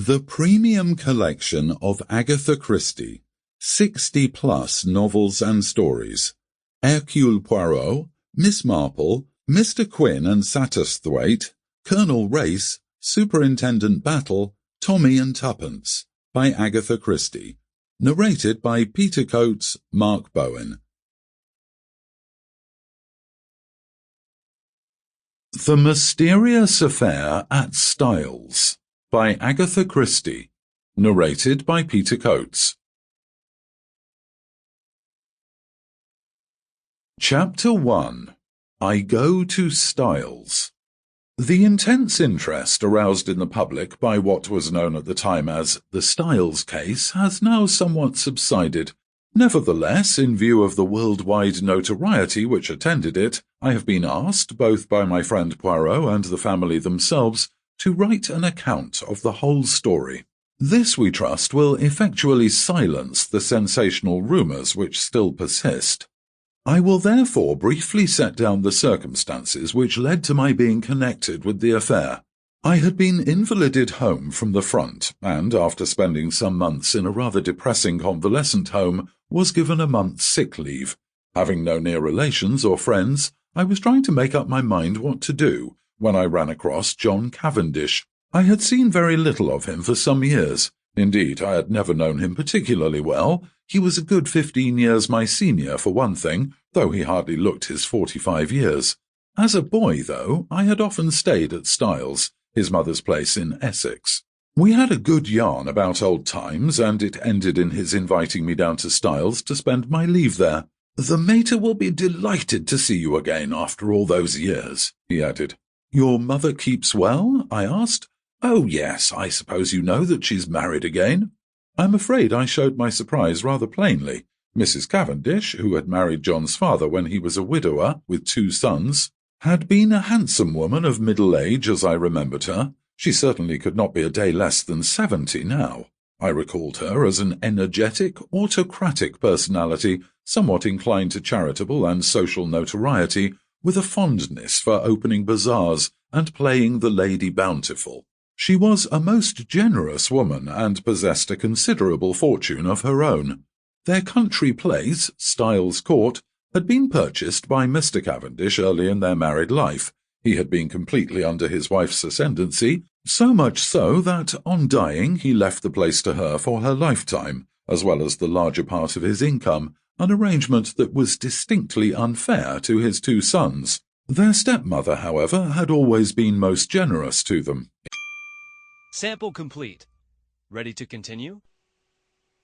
The premium collection of Agatha Christie, 60-plus novels and stories. Hercule Poirot, Miss Marple, Mr. Quin and Satterthwaite, Colonel Race, Superintendent Battle, Tommy and Tuppence, by Agatha Christie. Narrated by Peter Coates, Mark Bowen. The Mysterious Affair at Styles, by Agatha Christie. Narrated by Peter Coates. Chapter 1. I Go to Styles. The intense interest aroused in the public by what was known at the time as the Styles case has now somewhat subsided. Nevertheless, in view of the worldwide notoriety which attended it, I have been asked, both by my friend Poirot and the family themselves, to write an account of the whole story. This, we trust, will effectually silence the sensational rumours which still persist. I will therefore briefly set down the circumstances which led to my being connected with the affair. I had been invalided home from the front, and after spending some months in a rather depressing convalescent home, was given a month's sick leave. Having no near relations or friends, I was trying to make up my mind what to do, when I ran across John Cavendish. I had seen very little of him for some years. Indeed, I had never known him particularly well. He was a good 15 years my senior, for one thing, though he hardly looked his 45 years. As a boy, though, I had often stayed at Styles, his mother's place in Essex. We had a good yarn about old times, and it ended in his inviting me down to Styles to spend my leave there. "The mater will be delighted to see you again after all those years," he added. "Your mother keeps well?" I asked. "Oh, yes, I suppose you know that she's married again." I'm afraid I showed my surprise rather plainly. Mrs. Cavendish, who had married John's father when he was a widower with 2 sons, had been a handsome woman of middle age as I remembered her. She certainly could not be a day less than 70 now. I recalled her as an energetic, autocratic personality, somewhat inclined to charitable and social notoriety, with a fondness for opening bazaars and playing the Lady Bountiful. She was a most generous woman and possessed a considerable fortune of her own. Their country place, Styles Court, had been purchased by Mr. Cavendish early in their married life. He had been completely under his wife's ascendancy, so much so that, on dying, he left the place to her for her lifetime, as well as the larger part of his income, an arrangement that was distinctly unfair to his 2 sons. Their stepmother, however, had always been most generous to them. Sample complete. Ready to continue?